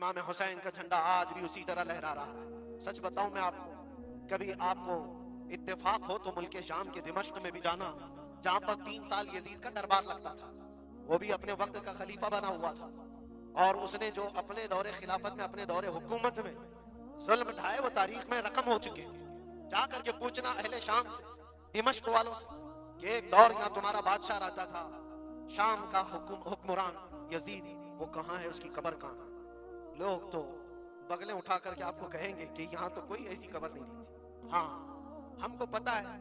इमाम हुसैन का झंडा आज भी उसी तरह लहरा रहा है। सच बताऊं मैं आपको, कभी आपको इत्तेफाक हो तो मुल्क शाम के दिमश्क में भी जाना, जहां पर 3 साल यजीद का दरबार लगता था। वो भी अपने वक्त का खलीफा बना हुआ था, और उसने जो अपने दौरे खिलाफत में, अपने दौरे हुकूमत में जुल्म ढाए वो तारीख में रकम हो चुके। जा करके पूछना अहले शाम से, दिमश्क वालों से, कि एक दौर यहाँ तुम्हारा बादशाह रहता था, शाम का हुक्मरान यजीद, वो कहाँ है, उसकी कब्र कहाँ है? लोग तो बगलें उठा करके आपको कहेंगे कि यहाँ तो कोई ऐसी कब्र नहीं थी। हाँ, हमको पता है,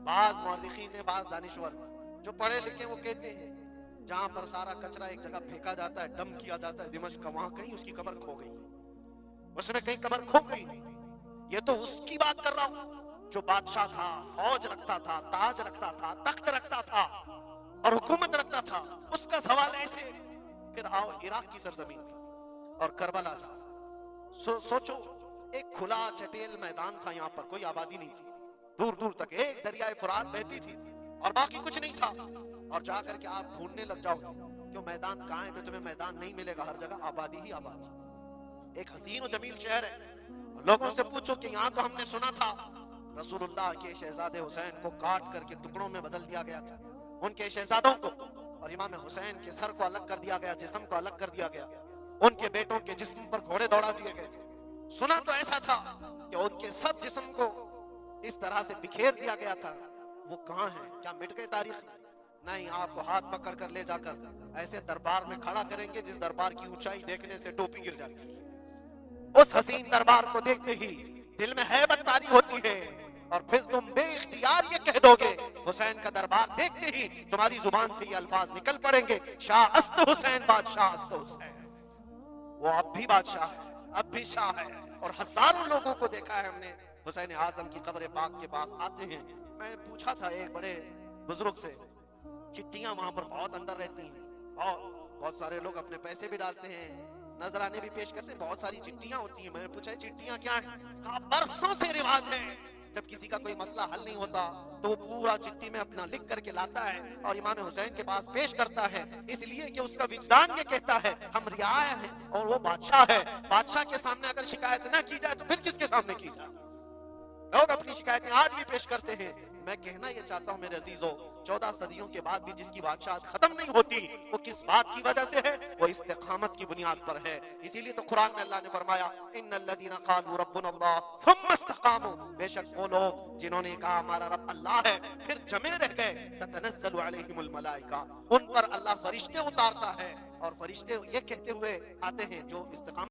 बाज मौर्रिखीन ने, बाज दानिश्वर जो पढ़े लिखे, वो कहते हैं जहां पर सारा कचरा एक जगह फेंका जाता है, डंप किया जाता है दिमश्क का, वहां कहीं उसकी कब्र खो गई है, उसमें कहीं कब्र खो गई है। ये तो उसकी बात कर रहा हूं जो बादशाह था, फौज रखता था, ताज रखता था, तख्त रखता था और हुकूमत रखता था। उसका सवाल ऐसे। फिर आओ इराक की सरजमीन पर और करबला था। सोचो, एक खुला चटेल मैदान था, यहाँ पर कोई आबादी नहीं थी, दूर दूर तक एक दरियाए फुरात बहती थी और बाकी कुछ नहीं था। और जाकर के आप ढूंढने लग जाओगे क्यों मैदान कहाँ है, तो तुम्हें मैदान नहीं मिलेगा, हर जगह आबादी ही आबादी। एक हसीन और जमील शहर है, लोगों से पूछो कि यहाँ तो हमने सुना था रसूलुल्लाह के शहजादे हुसैन को काट करके टुकड़ों में बदल दिया गया था, उनके शहजादों को, और इमाम हुसैन के सर को अलग कर दिया गया, जिस्म को अलग कर दिया गया, उनके बेटों के जिस्म पर घोड़े दौड़ा दिए गए थे। सुना तो ऐसा था कि उनके सब जिस्म को इस तरह से बिखेर दिया गया था। वो कहाँ है? क्या मिट गए तारीख में? नहीं, आपको हाथ पकड़ कर ले जाकर ऐसे दरबार में खड़ा करेंगे जिस दरबार की ऊंचाई देखने से टोपी गिर जाती है। उस हसीन दरबार को देखते ही दिल में हैबत तारी होती है, और फिर तुम बेइख्तियार ये कह दोगे, हुसैन का दरबार देखते ही तुम्हारी जुबान से ये अल्फाज निकल पड़ेंगे, शाह अस्त हुसैन, बादशाह अस्त हुसैन। वो अब भी बादशाह है, अब भी शाह है, और हजारों लोगों को देखा है हमने हुसैन आजम की कब्र पाक के पास आते हैं। मैं पूछा था एक बड़े बुजुर्ग से, चिट्ठियां वहां पर बहुत अंदर रहती हैं, बहुत सारे लोग अपने पैसे भी डालते हैं, नजराने भी पेश करते हैं, बहुत सारी चिट्ठियां होती हैं। मैंने पूछा चिट्ठियां क्या है? कहा बरसों से रिवाज है, जब किसी का कोई मसला हल नहीं होता तो वो पूरा चिट्ठी में अपना लिख करके लाता है और इमाम हुसैन के पास पेश करता है, इसलिए कि उसका विजदान ये कहता है हम रियाया है और वो बादशाह है। बादशाह के सामने अगर शिकायत ना की जाए तो फिर किसके सामने की जाए? लोग अपनी शिकायतें आज भी पेश करते हैं। मैं कहना ये चाहता हूं मेरे अजीजों, 14 सदियों के बाद भी जिसकी बादशाहत खत्म नहीं होती, वो किस बात की वजह से है? वो इस्तिकामत की बुनियाद पर है। इसीलिए तो कुरान में अल्लाह ने फरमाया, इन्नल्लज़ीना क़ालू रब्बुनल्लाह थुम्मा इस्तक़ामू, बेशक वो लोग जिन्होंने कहा हमारा रब अल्लाह है, फिर जमे रह गए, ततनज़्ज़लु अलैहिमुल मलाइका, उन पर अल्लाह फरिश्ते उतारता है, और फरिश्ते ये कहते हुए आते हैं जो इस्तिकामत